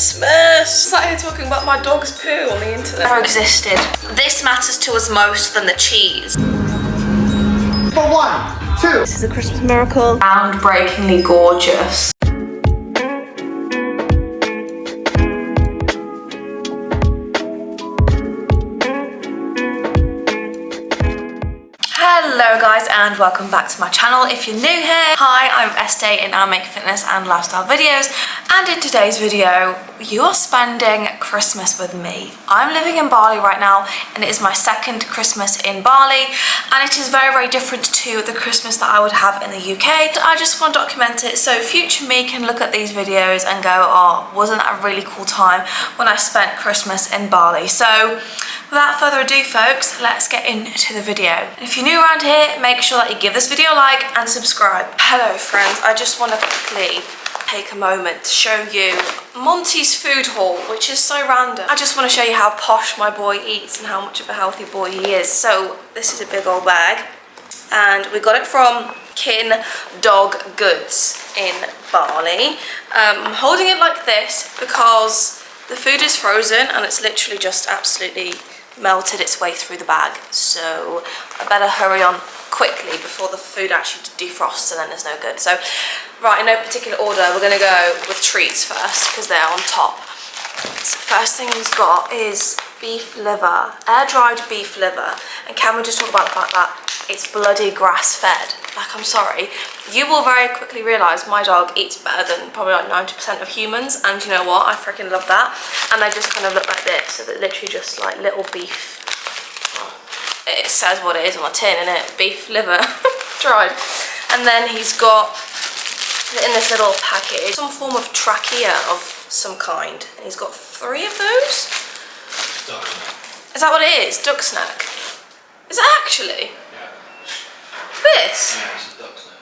Christmas! Sat here talking about my dog's poo on the internet. Never existed. This matters to us most than the cheese. For 1, 2. This is a Christmas miracle. Groundbreakingly gorgeous. Hello guys and welcome back to my channel. If you're new here, hi, I'm Estee and I make fitness and lifestyle videos, and in today's video you are spending Christmas with me. I'm living in Bali right now and it is my second Christmas in Bali, and it is very different to the Christmas that I would have in the UK. I just want to document it so future me can look at these videos and go, oh, wasn't that a really cool time when I spent Christmas in Bali. So without further ado folks, let's get into the video. If you're new around here, make sure that you give this video a like and subscribe. Hello friends, I just want to quickly take a moment to show you Monty's food haul, which is so random. I just want to show you how posh my boy eats and how much of a healthy boy he is. So this is a big old bag and we got it from Kin Dog Goods in Bali. I'm holding it like this because the food is frozen and it's literally just absolutely melted its way through the bag, so I better hurry on quickly before the food actually defrosts and then there's no good. So right, in no particular order, we're going to go with treats first because they're on top. So first thing he's got is beef liver, air-dried beef liver, and can we just talk about the fact that it's bloody grass-fed? Like, I'm sorry, you will very quickly realise my dog eats better than probably like 90% of humans, and you know what, I freaking love that. And they just kind of look like this, so they're literally just like little beef. Oh, it says what it is on the tin, innit? Beef liver, dried. And then he's got, in this little package, some form of trachea of some kind, and he's got 3 of those. Duck snack. Is that what it is? Duck snack? Is it actually? Yeah. This? Yeah, it's a duck snack.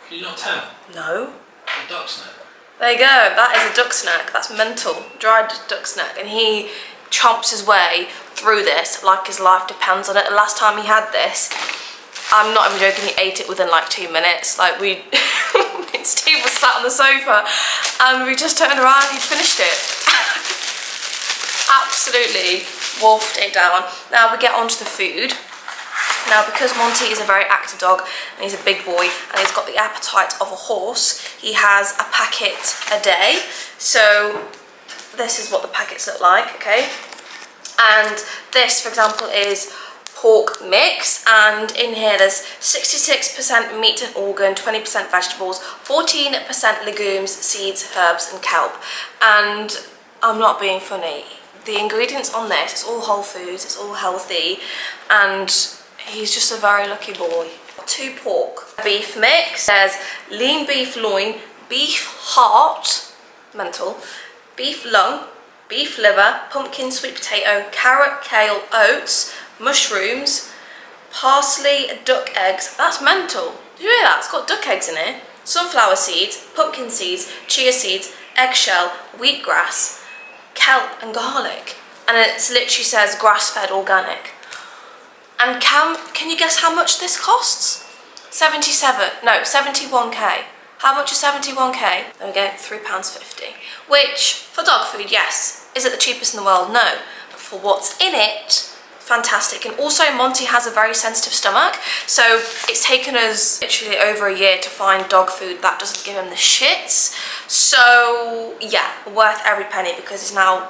Can you not tell? No. A duck snack. There you go, that is a duck snack. That's mental. Dried duck snack. And he chomps his way through this like his life depends on it. The last time he had this, I'm not even joking, he ate it within like 2 minutes. Like me and Steve was sat on the sofa and we just turned around and he finished it. Absolutely wolfed it down. Now we get onto the food. Now because Monty is a very active dog and he's a big boy and he's got the appetite of a horse, he has a packet a day. So this is what the packets look like, okay? And this, for example, is pork mix, and in here there's 66% meat and organ, 20% vegetables, 14% legumes, seeds, herbs and kelp. And I'm not being funny, the ingredients on this, it's all whole foods, it's all healthy, and he's just a very lucky boy. 2 pork. Beef mix, there's lean beef loin, beef heart, mental, beef lung, beef liver, pumpkin, sweet potato, carrot, kale, oats, mushrooms, parsley, duck eggs. That's mental. Did you hear that? It's got duck eggs in it. Sunflower seeds, pumpkin seeds, chia seeds, eggshell, wheatgrass, kelp and garlic. And it literally says grass-fed organic. And can you guess how much this costs? 71k. How much is 71k? There we go, £3.50. Which, for dog food, yes. Is it the cheapest in the world? No. But for what's in it, fantastic. And also Monty has a very sensitive stomach, so it's taken us literally over a year to find dog food that doesn't give him the shits. So yeah, worth every penny because it's now,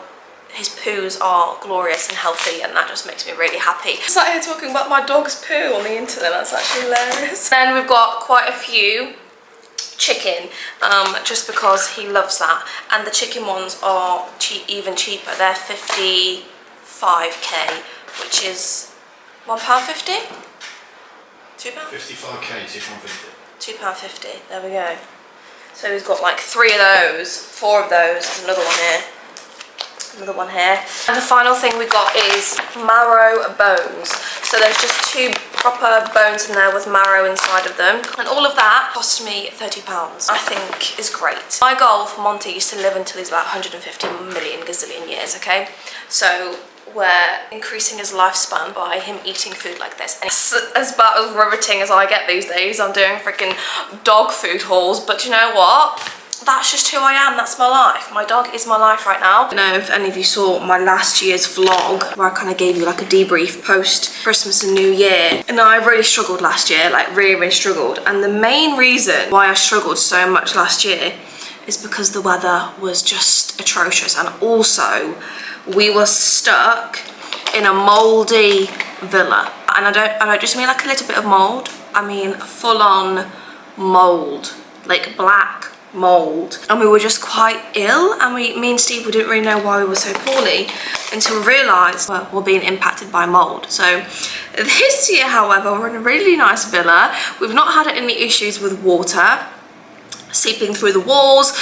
his poos are glorious and healthy, and that just makes me really happy. Sat here talking about my dog's poo on the internet, that's actually hilarious. Then we've got quite a few chicken, just because he loves that, and the chicken ones are even cheaper. They're 55k, which is £1.50? £2? 55k, £2.50. £2.50, there we go. So he's got like 3 of those, 4 of those, there's another one here. Another one here. And the final thing we got is marrow bones. So there's just 2 proper bones in there with marrow inside of them. And all of that cost me £30, I think is great. My goal for Monty is to live until he's about 150 million gazillion years, okay? So we're increasing his lifespan by him eating food like this. And it's about as riveting as I get these days. I'm doing freaking dog food hauls, but you know what? that's just who I am. That's my life. My dog is my life right now. I don't know if any of you saw my last year's vlog where I kind of gave you like a debrief post Christmas and New Year. And I really struggled last year, like really struggled. And the main reason why I struggled so much last year is because the weather was just atrocious. And also we were stuck in a mouldy villa. And I don't just mean like a little bit of mold. I mean full on mold, like black mold, and we were just quite ill, and me and Steve, we didn't really know why we were so poorly until we realised, well, we're being impacted by mold. So this year, however, we're in a really nice villa. We've not had any issues with water seeping through the walls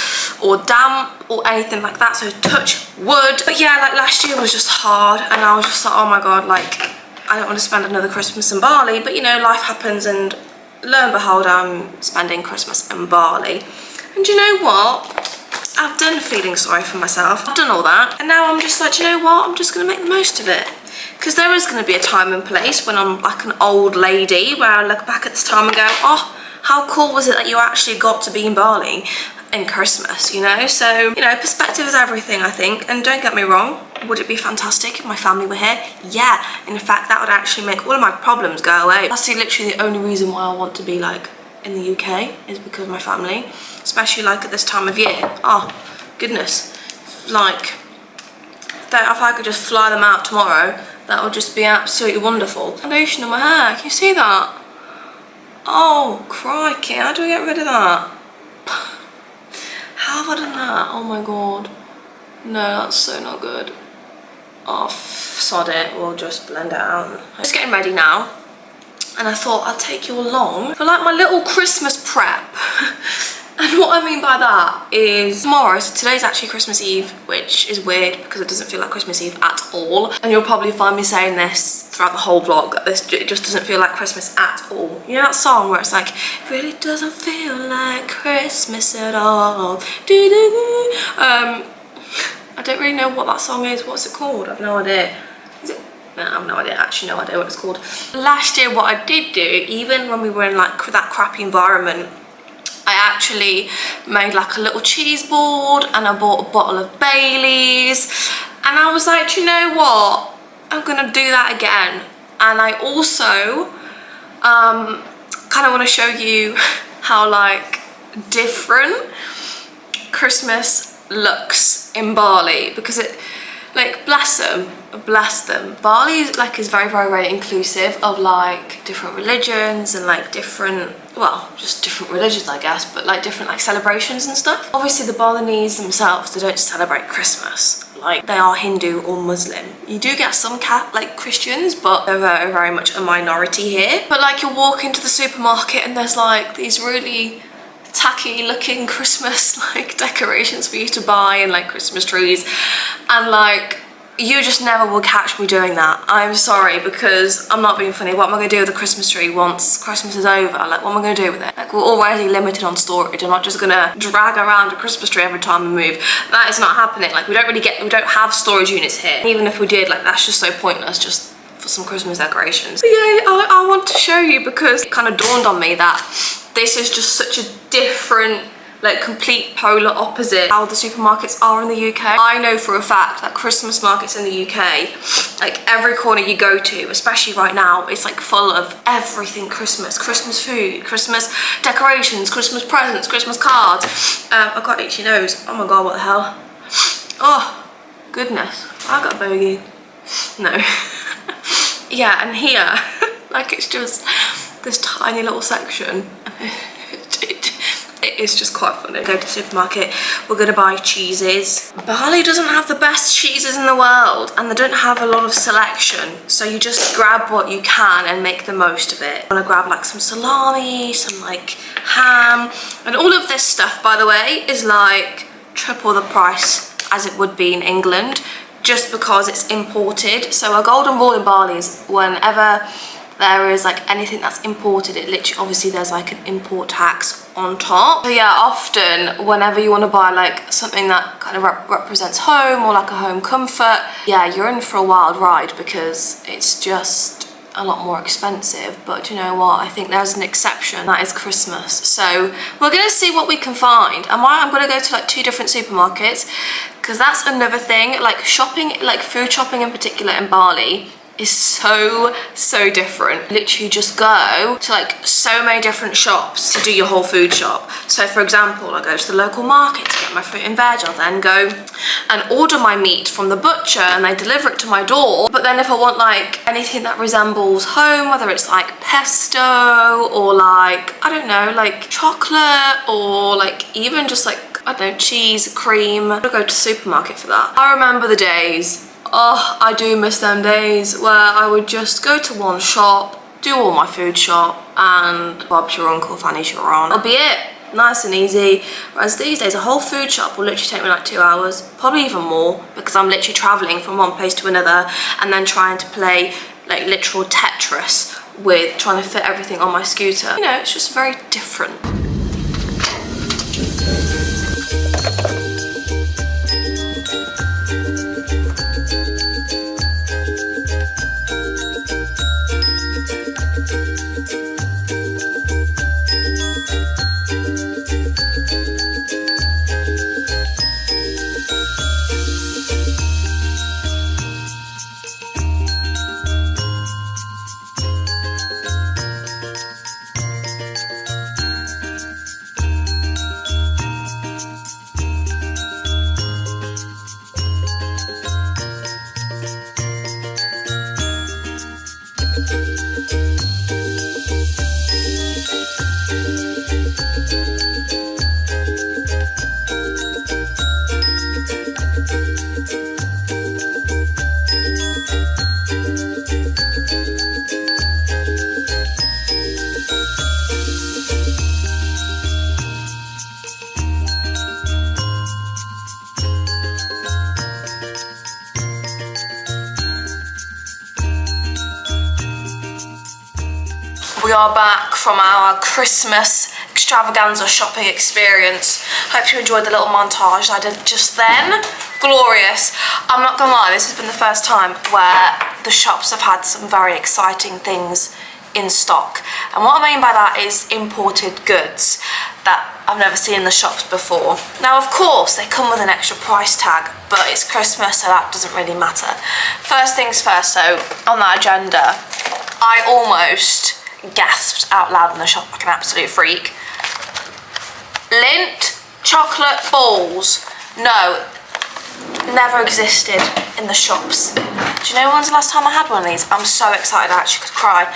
or damp or anything like that, so touch wood. But yeah, like last year was just hard, and I was just like, oh my god, like I don't want to spend another Christmas in Bali, but you know, life happens, and lo and behold, I'm spending Christmas in Bali. And you know what? I've done feeling sorry for myself. I've done all that. And now I'm just like, you know what? I'm just going to make the most of it. Because there is going to be a time and place when I'm like an old lady where I look back at this time and go, oh, how cool was it that you actually got to be in Bali in Christmas, you know? So, you know, perspective is everything, I think. And don't get me wrong, would it be fantastic if my family were here? Yeah. In fact, that would actually make all of my problems go away. That's literally the only reason why I want to be like in the UK is because of my family, especially like at this time of year. Oh goodness, like if I could just fly them out tomorrow, that would just be absolutely wonderful. Foundation on my hair, can you see that? Oh crikey, how do I get rid of that? How have I done that? Oh my god, no, that's so not good. Oh sod it, we'll just blend it out. I'm just getting ready now, and I thought I'd take you along for like my little Christmas prep. And what I mean by that is tomorrow, so today's actually Christmas Eve, which is weird because it doesn't feel like Christmas Eve at all. And you'll probably find me saying this throughout the whole vlog, that it just doesn't feel like Christmas at all. You know that song where it's like, it really doesn't feel like Christmas at all. Do, do, do. I don't really know what that song is. What's it called? I've no idea. Is it? No, I have no idea, actually no idea what it's called. Last year what I did do, even when we were in like that crappy environment, I actually made like a little cheese board, and I bought a bottle of Baileys, and I was like, you know what, I'm gonna do that again. And I also kind of want to show you how like different Christmas looks in Bali, because it, like, bless them, Bali like is very inclusive of like different religions and like different, well, just different religions I guess, but like different like celebrations and stuff. Obviously the Balinese themselves, they don't celebrate Christmas, like they are Hindu or Muslim. You do get some like Christians, but they're very much a minority here. But like you'll walk into the supermarket and there's like these really tacky looking Christmas like decorations for you to buy, and like Christmas trees, and like you just never will catch me doing that. I'm sorry, because I'm not being funny. What am I going to do with the Christmas tree once Christmas is over? Like, what am I going to do with it? Like, we're already limited on storage. I'm not just going to drag around a Christmas tree every time we move. That is not happening. Like, we don't have storage units here. Even if we did, like, that's just so pointless just for some Christmas decorations. But yeah, I want to show you, because it kind of dawned on me that this is just such a different, like complete polar opposite how the supermarkets are in the UK. I know for a fact that Christmas markets in the UK, like every corner you go to, especially right now, it's like full of everything Christmas. Christmas food, Christmas decorations, Christmas presents, Christmas cards. I've got itchy nose. Oh my god, what the hell? Oh, goodness. I got a bogey. No. Yeah, and here, like it's just this tiny little section. It is just quite funny. Go to the supermarket, we're gonna buy cheeses. Bali doesn't have the best cheeses in the world, and they don't have a lot of selection, so you just grab what you can and make the most of it. I'm gonna grab like some salami, some like ham, and all of this stuff, by the way, is like triple the price as it would be in England, just because it's imported. So a golden rule in Bali is whenever there is like anything that's imported, it literally, obviously there's like an import tax on top. So yeah, often whenever you want to buy like something that kind of represents home or like a home comfort, yeah, you're in for a wild ride, because it's just a lot more expensive, but do you know what? I think there's an exception. That is Christmas. So we're gonna see what we can find. I'm gonna go to like 2 different supermarkets, because that's another thing. Like shopping, like food shopping in particular in Bali, is so different. Literally just go to like so many different shops to do your whole food shop. So for example, I go to the local market to get my fruit and veg. I'll then go and order my meat from the butcher and they deliver it to my door. But then if I want like anything that resembles home, whether it's like pesto or like, I don't know, like chocolate or like even just like, I don't know, cheese, cream, I'll go to the supermarket for that. I remember the days. Oh, I do miss them days where I would just go to one shop, do all my food shop, and Bob's your uncle, Fanny's your aunt. That'll be it. Nice and easy. Whereas these days, a whole food shop will literally take me like 2 hours, probably even more, because I'm literally traveling from one place to another and then trying to play like literal Tetris with trying to fit everything on my scooter. You know, it's just very different. We are back from our Christmas extravaganza shopping experience. Hope you enjoyed the little montage I did just then. Glorious. I'm not gonna lie, this has been the first time where the shops have had some very exciting things in stock. And what I mean by that is imported goods that I've never seen in the shops before. Now, of course, they come with an extra price tag, but it's Christmas, so that doesn't really matter. First things first, so on that agenda, I almost gasped out loud in the shop like an absolute freak. Lindt chocolate balls. No, never existed in the shops. Do you know when's the last time I had one of these? I'm so excited I actually could cry.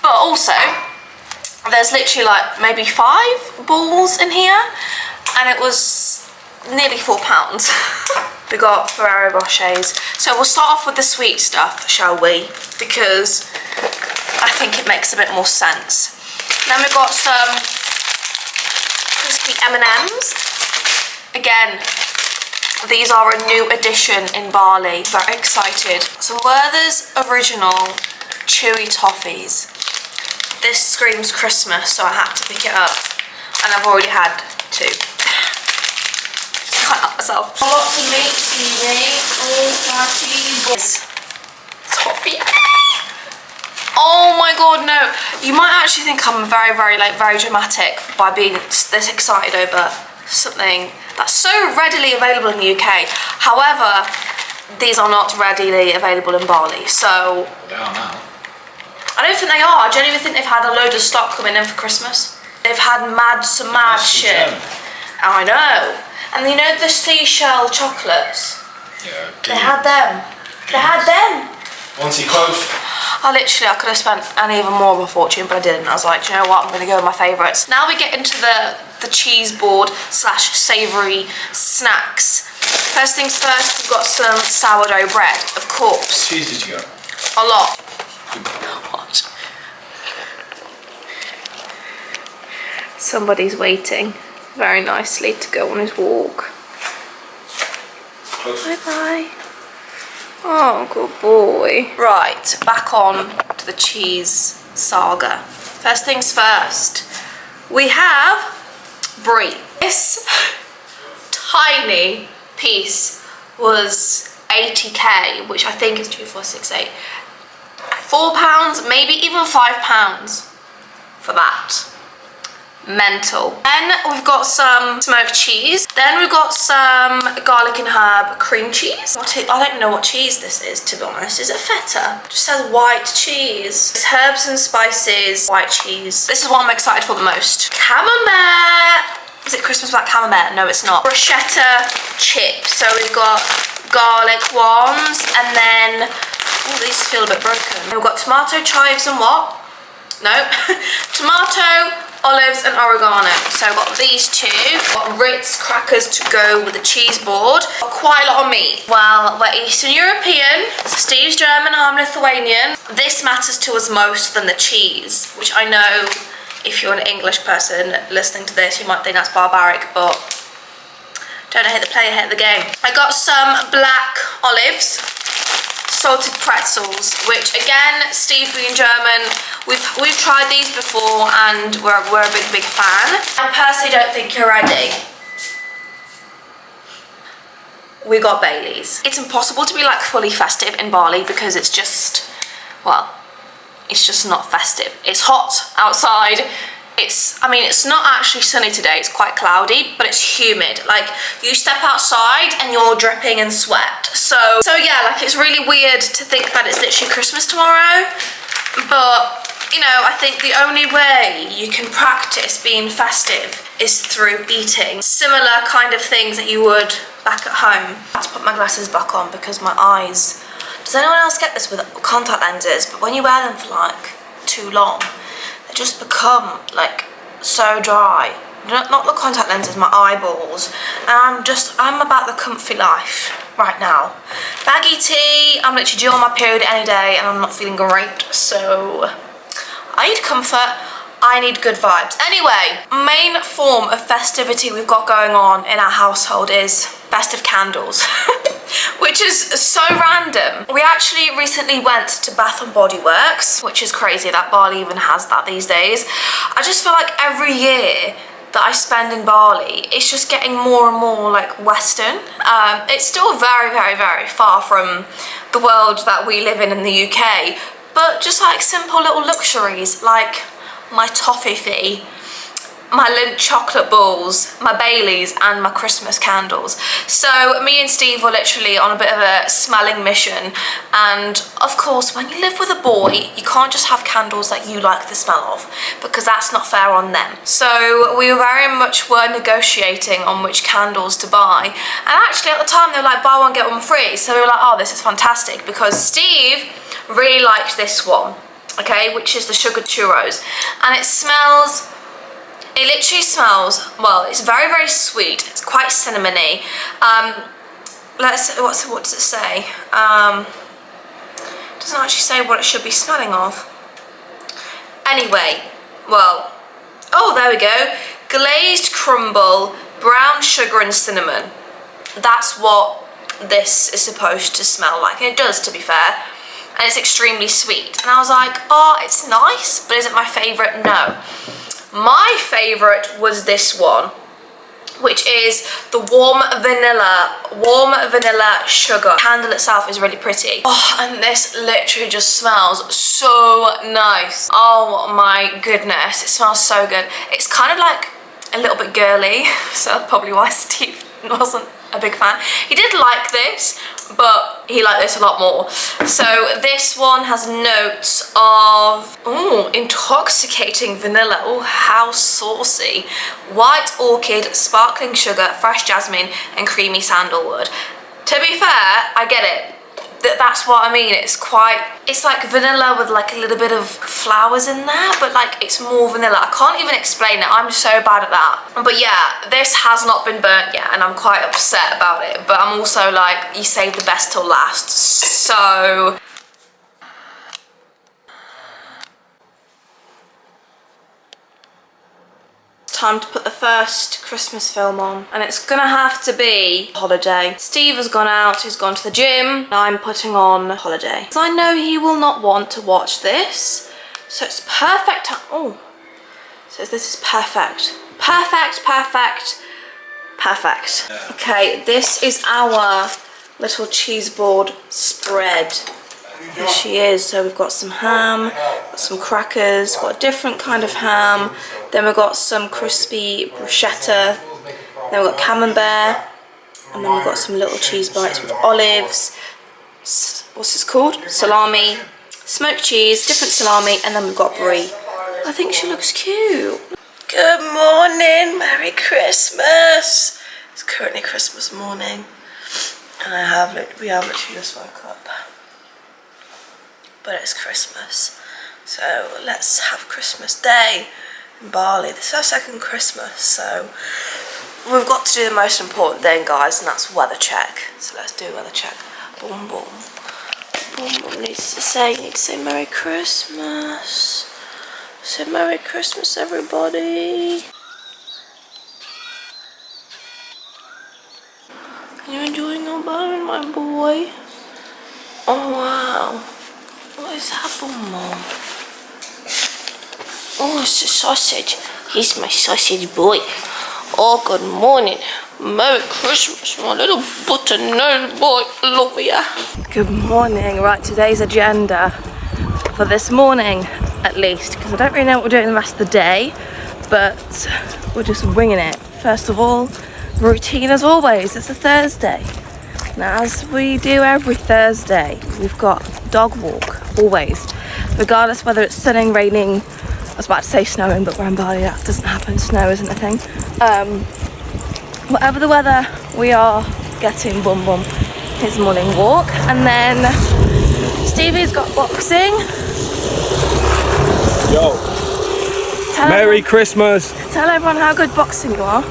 But also, there's literally like maybe 5 balls in here, and it was nearly £4. We got Ferrero Rochers. So we'll start off with the sweet stuff, shall we? Because I think it makes a bit more sense. Then we've got some crispy M&Ms. Again, these are a new addition in Bali. Very excited. Some Werther's Original Chewy Toffees. This screams Christmas, so I had to pick it up. And I've already had 2. Can't help myself. Lots of meat, easy. All cheese. Toffee. Oh my god, no. You might actually think I'm very dramatic by being this excited over something that's so readily available in the UK. However, these are not readily available in Bali, so... They are now. I don't think they are. I genuinely think they've had a load of stock coming in for Christmas. They've had some mad shit. I know. And you know the seashell chocolates? Yeah. They had them. They had them. Once you close. I could have spent an even more of a fortune, but I didn't. I was like, do you know what? I'm going to go with my favourites. Now we get into the cheese board / savoury snacks. First things first, we've got some sourdough bread, of course. What cheese did you get? A lot. What? Somebody's waiting very nicely to go on his walk. Close. Bye-bye. Oh, good boy. Right, back on to the cheese saga. First things first, we have brie. This tiny piece was 80k, which I think is 2468. £4, maybe even £5 for that. Mental. Then we've got some smoked cheese. Then we've got some garlic and herb cream cheese. I don't know what cheese this is, to be honest. Is it feta? It just says white cheese. It's herbs and spices, white cheese. This is what I'm excited for the most. Camembert. Is it Christmas without camembert? No, it's not. Bruschetta chips. So we've got garlic ones, and then, oh, these feel a bit broken. We've got tomato, chives, and what? No. Tomato, olives, and oregano. So I've got these two. Got Ritz crackers to go with the cheese board. Got quite a lot of meat. Well, we're Eastern European. Steve's German, I'm Lithuanian. This matters to us most than the cheese, which I know if you're an English person listening to this, you might think that's barbaric, but don't hate the player, hate the game. I got some black olives, salted pretzels, which again, Steve being German, we've tried these before and we're a big fan. I personally don't think you're ready. We got Baileys. It's impossible to be like fully festive in Bali because it's just, well, it's just not festive. It's hot outside. I mean, it's not actually sunny today, it's quite cloudy, but it's humid. Like, you step outside and you're dripping in sweat. So yeah, like, it's really weird to think that it's literally Christmas tomorrow. But, you know, I think the only way you can practice being festive is through eating similar kind of things that you would back at home. I have to put my glasses back on because my eyes, does anyone else get this with contact lenses? But when you wear them for like too long, they just become like so dry. Not the contact lenses, my eyeballs. And I'm about the comfy life right now. Baggy tee, I'm literally due on my period any day and I'm not feeling great. So I need comfort, I need good vibes. Anyway, main form of festivity we've got going on in our household is festive candles. Which is so random. We actually recently went to Bath & Body Works, which is crazy that Bali even has that these days. I just feel like every year that I spend in Bali, it's just getting more and more like Western. It's still very, very, very far from the world that we live in the UK, but just like simple little luxuries like my toffee, my Lindt chocolate balls, my Baileys, and my Christmas candles. So me and Steve were literally on a bit of a smelling mission, and of course when you live with a boy you can't just have candles that you like the smell of because that's not fair on them. So we very much were negotiating on which candles to buy, and actually at the time they were like buy one get one free, so we were like, oh, this is fantastic, because Steve really liked this one, okay, which is the sugar churros, and it literally smells, well, it's very, very sweet. It's quite cinnamony. What does it say? It doesn't actually say what it should be smelling of. Anyway, well, oh, there we go. Glazed crumble, brown sugar and cinnamon. That's what this is supposed to smell like. And it does, to be fair. And it's extremely sweet. And I was like, oh, it's nice, but is it my favourite? No. My favourite was this one, which is the warm vanilla sugar. The candle itself is really pretty. Oh, and this literally just smells so nice. Oh my goodness, it smells so good. It's kind of like a little bit girly, so that's probably why Steve wasn't a big fan. He did like this, but he liked this a lot more. So this one has notes of, ooh, intoxicating vanilla. Oh, how saucy. White orchid, sparkling sugar, fresh jasmine, and creamy sandalwood. To be fair, I get it. That's what I mean. It's like vanilla with like a little bit of flowers in there, but like it's more vanilla. I can't even explain it. I'm so bad at that. But yeah, this has not been burnt yet and I'm quite upset about it. But I'm also like, you save the best till last. So time to put the first Christmas film on, and it's gonna have to be Holiday. Steve has gone out, he's gone to the gym, I'm putting on Holiday. Because I know he will not want to watch this, so it's perfect. Oh, so this is perfect. Perfect. Okay, this is our little cheese board spread. Here she is. So we've got some ham, got some crackers, got a different kind of ham. Then we've got some crispy bruschetta. Then we've got camembert. And then we've got some little cheese bites with olives. What's this called? Salami, smoked cheese, different salami, and then we've got brie. I think she looks cute. Good morning, Merry Christmas. It's currently Christmas morning, and we have literally just woke up. But it's Christmas, so let's have Christmas Day in Bali. This is our second Christmas, so we've got to do the most important thing, guys, and that's weather check. So let's do weather check. Boom, boom. Boom, boom. Need to say Merry Christmas. Say Merry Christmas, everybody. Are you enjoying your bone, my boy? Oh, wow. What is happening, Mom? Oh, it's a sausage. He's my sausage boy. Oh, good morning. Merry Christmas, my little button-nosed boy. Love ya. Good morning. Right, today's agenda for this morning, at least, because I don't really know what we're doing the rest of the day, but we're just winging it. First of all, routine as always. It's a Thursday. Now, as we do every Thursday, we've got dog walk, always. Regardless whether it's sunning, raining, I was about to say snowing, but we're in Bali, that doesn't happen. Snow isn't a thing. Whatever the weather, we are getting Bum Bum his morning walk. And then Stevie's got boxing. Yo. Merry Christmas. Tell everyone how good boxing you are.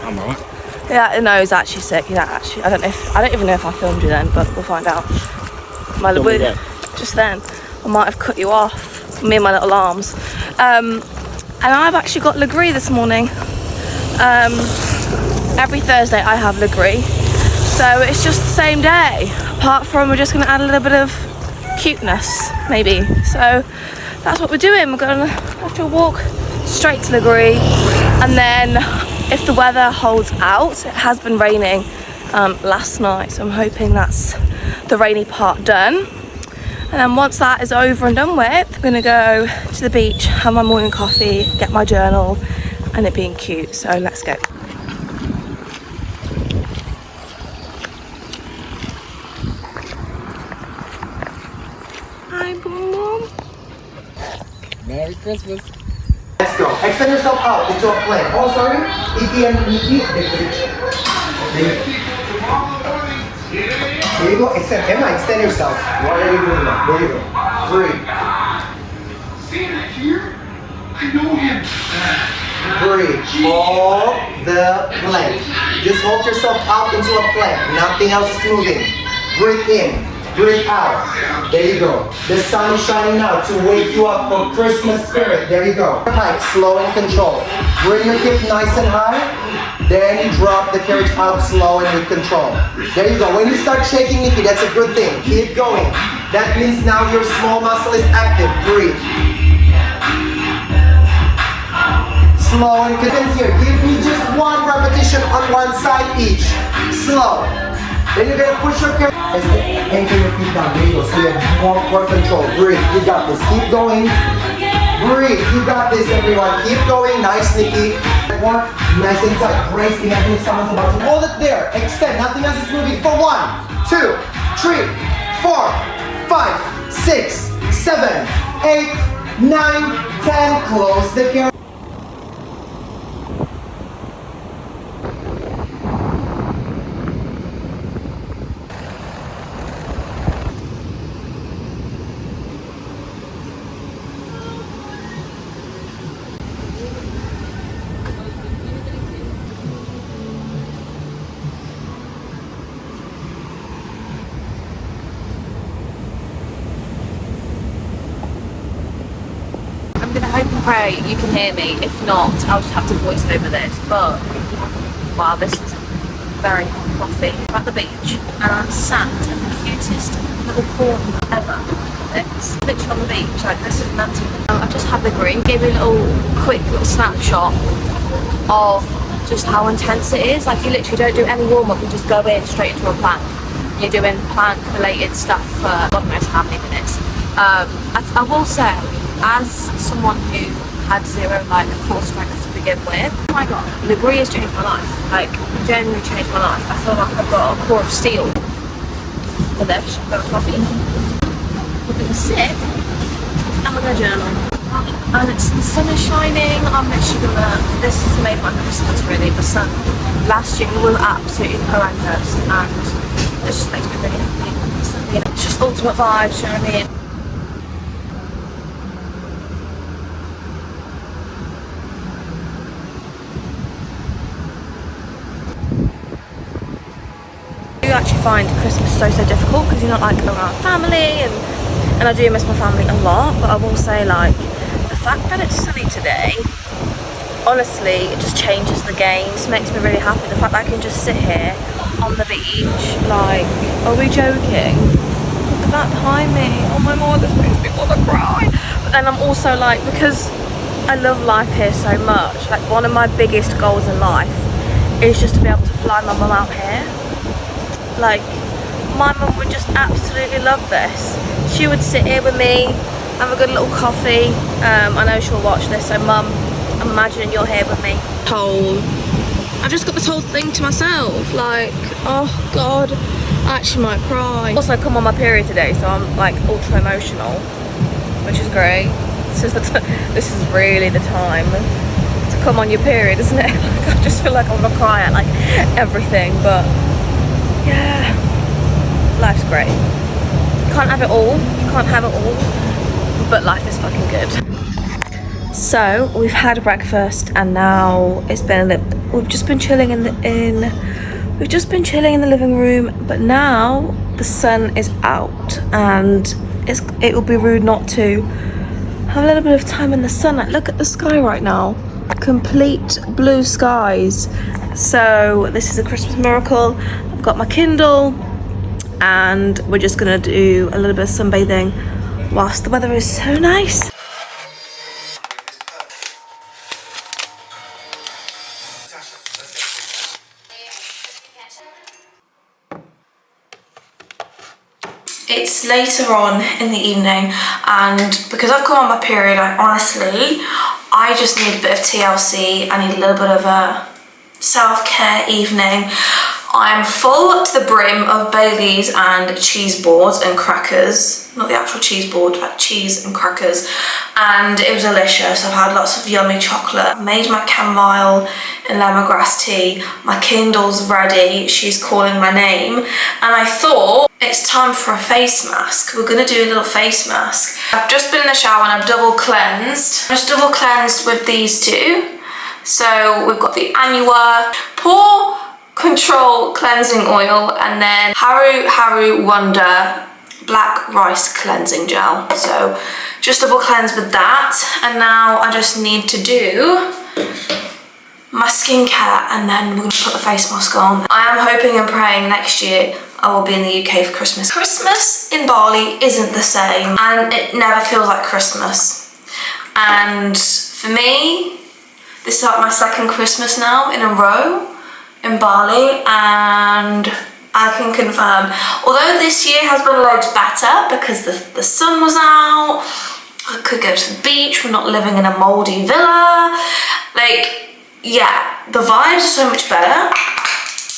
I'm alright. Yeah, no, he's actually sick. I don't even know if I filmed you then, but we'll find out. Just then, I might have cut you off, me and my little arms. And I've actually got Lagree this morning. Every Thursday I have Lagree, so it's just the same day. Apart from we're just going to add a little bit of cuteness, maybe. So that's what we're doing. We're going to have to walk straight to Lagree, and then if the weather holds out, it has been raining last night, so I'm hoping that's the rainy part done. And then once that is over and done with, I'm going to go to the beach, have my morning coffee, get my journal, and it being cute. So let's go. Hi, Boom Boom. Merry Christmas. Let's go. Extend yourself out into a plank. Oh, sorry. Iki and Nikki. There you go. Extend. Emma, extend yourself. What are you doing now? There you go. Breathe. Breathe. Hold the plank. Just hold yourself out into a plank. Nothing else is moving. Breathe in. Breathe out. There you go. The sun is shining now to wake you up for Christmas spirit. There you go. Hike, slow and control. Bring your hip nice and high. Then drop the carriage out slow and with control. There you go. When you start shaking, Nikki, that's a good thing. Keep going. That means now your small muscle is active. Breathe. Slow and condense here. Give me just one repetition on one side each. Slow. Then you're gonna push your carriage. Anchor your feet down. There you go. So you have more control. Breathe. You got this. Keep going. Breathe. You got this, everyone. Keep going. Nice, Nikki. More. Nice and tight. Brace. Imagine someone's about to hold it there. Extend. Nothing else is moving. For 1, 2, 3, 4, 5, 6, 7, 8, 9, 10. Close the carriage. I'm going to hope and pray you can hear me. If not, I'll just have to voice over this. But, wow, this is very hot coffee. I'm at the beach and I'm sat in the cutest little corner ever. It's literally on the beach, like this is mental. I've just had Lagree, gave me a quick little snapshot of just how intense it is. Like you literally don't do any warm-up, you just go in straight into a plank. you're doing plant-related stuff for God knows how many minutes. I will say, as someone who had zero like core strength to begin with, oh my god, Lagree has changed my life. Like, genuinely changed my life. I feel like I've got a core of steel. For this, I've got a coffee. We're gonna sit and we're gonna journal. And the sun is shining. I'm literally gonna. This has made my Christmas really. The sun last year was absolutely horrendous, and it just makes me really happy. It's just ultimate vibes. You know what I mean? I do actually find Christmas so difficult because you're not like around family, and I do miss my family a lot. But I will say, like, the fact that it's sunny today, honestly, it just changes the game. It makes me really happy. The fact that I can just sit here on the beach, like, are we joking? Look at that timing. Oh my god, this makes me want to cry. But then I'm also like, because I love life here so much, like one of my biggest goals in life is just to be able to fly my mum out here. Like, my mum would just absolutely love this. She would sit here with me, have a good little coffee. I know she'll watch this, so mum, I'm imagining you're here with me. I've just got this whole thing to myself, like, oh god, I actually might cry. Also, come on my period today, so I'm like ultra emotional, which is great. This is really the time to come on your period, isn't it? Like, I just feel like I'm gonna cry at like everything, but yeah, life's great. You can't have it all, but life is fucking good. So we've had breakfast, and now it's been we've just been chilling in the living room, but now the sun is out, and it would be rude not to have a little bit of time in the sun. Like, look at the sky right now, complete blue skies. So this is a Christmas miracle. I've got my Kindle, and we're just gonna do a little bit of sunbathing whilst the weather is so nice. It's later on in the evening, and because I've come on my period, I just need a bit of TLC. I need a little bit of a self-care evening. I'm full to the brim of Baileys and cheeseboards and crackers. Not the actual cheeseboard, but cheese and crackers. And it was delicious. I've had lots of yummy chocolate. Made my chamomile and lemongrass tea. My Kindle's ready. She's calling my name. And I thought, it's time for a face mask. We're gonna do a little face mask. I've just been in the shower and I've double cleansed. I just double cleansed with these two. So we've got the Anua Pore Control Cleansing Oil, and then Haru Wonder Black Rice Cleansing Gel. So just double cleanse with that, and now I just need to do my skincare, and then we're gonna put the face mask on. I am hoping and praying next year I will be in the UK for Christmas. Christmas in Bali isn't the same, and it never feels like Christmas. And for me, this is like my second Christmas now in a row in Bali, and I can confirm, although this year has been loads better because the sun was out, I could go to the beach, we're not living in a mouldy villa, like, yeah, the vibes are so much better.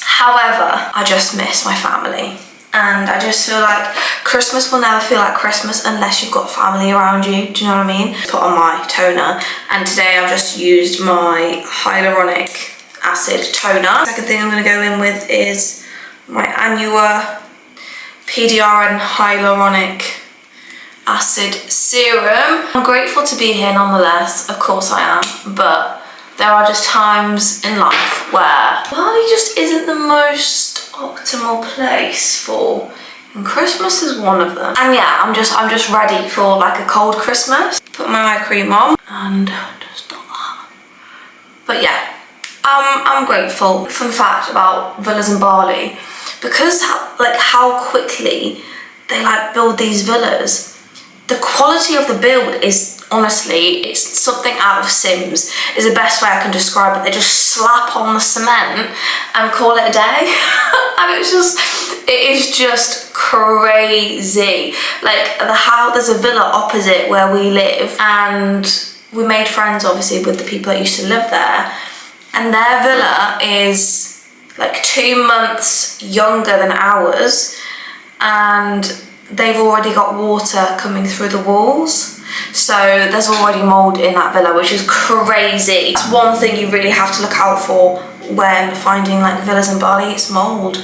However, I just miss my family, and I just feel like Christmas will never feel like Christmas unless you've got family around you. Do you know what I mean? Put on my toner, and today I've just used my hyaluronic acid toner. Second thing I'm going to go in with is my Anua PDRN hyaluronic acid serum. I'm grateful to be here nonetheless, of course I am, but there are just times in life where Bali just isn't the most optimal place for, and Christmas is one of them. And yeah, I'm just ready for like a cold Christmas. Put my eye cream on and just do that. But yeah, I'm grateful. Fun fact about villas in Bali, because how quickly they like build these villas, the quality of the build is honestly, it's something out of Sims, is the best way I can describe it. They just slap on the cement and call it a day. And it's just, It is just crazy. Like there's a villa opposite where we live, and we made friends obviously with the people that used to live there, and their villa is like 2 months younger than ours, and they've already got water coming through the walls. So there's already mold in that villa, which is crazy. It's one thing you really have to look out for when finding like villas in Bali, it's mold.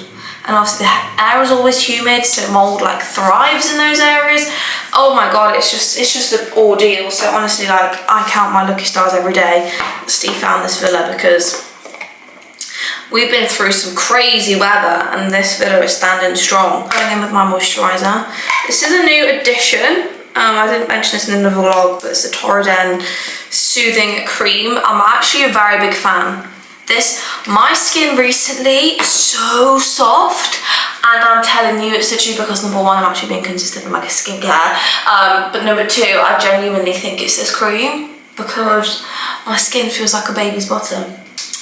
And obviously the air is always humid, so mold like thrives in those areas. Oh my god, it's just an ordeal. So honestly, like, I count my lucky stars every day Steve found this villa, because we've been through some crazy weather and this villa is standing strong. Going in with my moisturiser. This is a new addition. I didn't mention this in another vlog, but it's the Torriden Soothing Cream. I'm actually a very big fan. My skin recently is so soft, and I'm telling you, it's literally because number one, I'm actually being consistent with my skincare, but number two, I genuinely think it's this cream because my skin feels like a baby's bottom.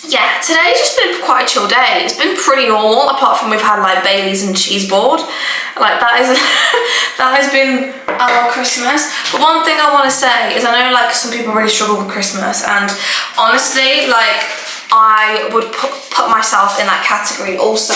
Yeah, today's just been quite a chill day. It's been pretty normal, apart from we've had like Baileys and cheeseboard. Like that has been our Christmas. But one thing I want to say is, I know like some people really struggle with Christmas, and honestly, like, I would put myself in that category also.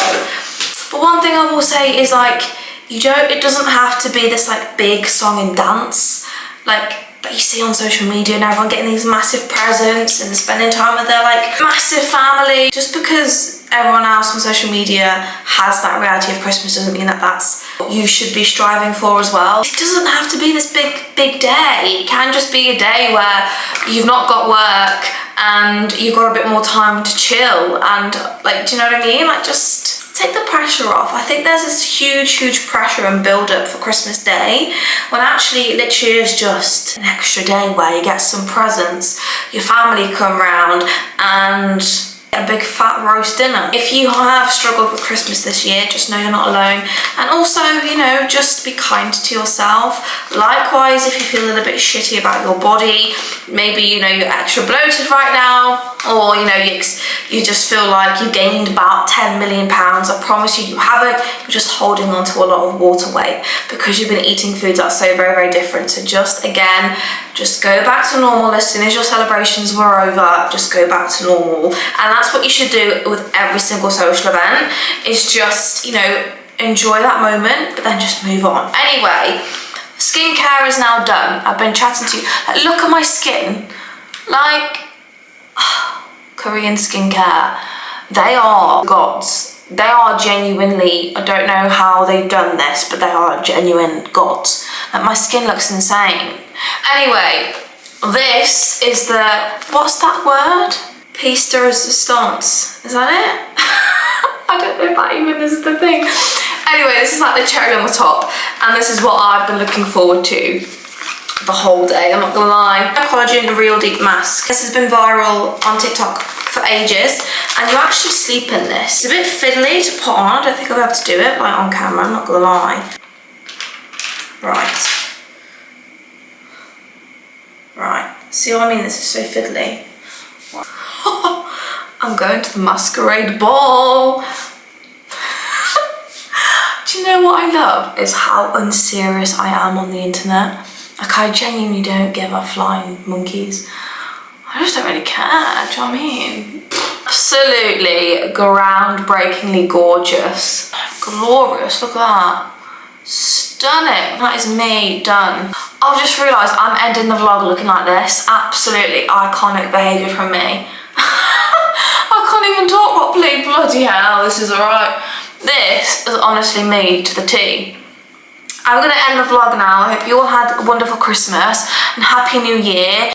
But one thing I will say is, like, it doesn't have to be this like big song and dance like that you see on social media, and everyone getting these massive presents and spending time with their like massive family. Just because everyone else on social media has that reality of Christmas doesn't mean that that's what you should be striving for as well. It doesn't have to be this big day. It can just be a day where you've not got work and you've got a bit more time to chill, and like, do you know what I mean? Like, just take the pressure off. I think there's this huge pressure and build up for Christmas Day, when actually it literally is just an extra day where you get some presents, your family come round, and a big fat roast dinner. If you have struggled with Christmas this year, just know you're not alone. And also, you know, just be kind to yourself. Likewise, if you feel a little bit shitty about your body, maybe, you know, you're extra bloated right now, or, you know, you just feel like you've gained about 10 million pounds. I promise you haven't. You're just holding on to a lot of water weight because you've been eating foods that are so very different. So just go back to normal. As soon as your celebrations were over, just go back to normal. And that's what you should do with every single social event, is just, you know, enjoy that moment, but then just move on. Anyway, skincare is now done. I've been chatting to you. Like, look at my skin. Like, Korean skincare, they are gods. They are genuinely, I don't know how they've done this, but they are genuine gods. Like, my skin looks insane. Anyway, this is the, what's that word? Piece de resistance. Is that it? I don't know if that even is the thing. Anyway, this is like the cherry on the top, and this is what I've been looking forward to the whole day, I'm not gonna lie. Collagen Real Deep Mask. This has been viral on TikTok for ages, and you actually sleep in this. It's a bit fiddly to put on. I don't think I'll be able to do it like on camera, I'm not gonna lie. Right, see what I mean? This is so fiddly. I'm going to the masquerade ball. Do you know what I love? Is how unserious I am on the internet. Like, I genuinely don't give a flying monkeys. I just don't really care, do you know what I mean? Absolutely groundbreakingly gorgeous. Glorious, look at that. Stunning. That is me, done. I've just realised I'm ending the vlog looking like this. Absolutely iconic behaviour from me. I can't even talk properly, bloody hell, this is alright. This is honestly me to the T. I'm going to end the vlog now. I hope you all had a wonderful Christmas and Happy New Year.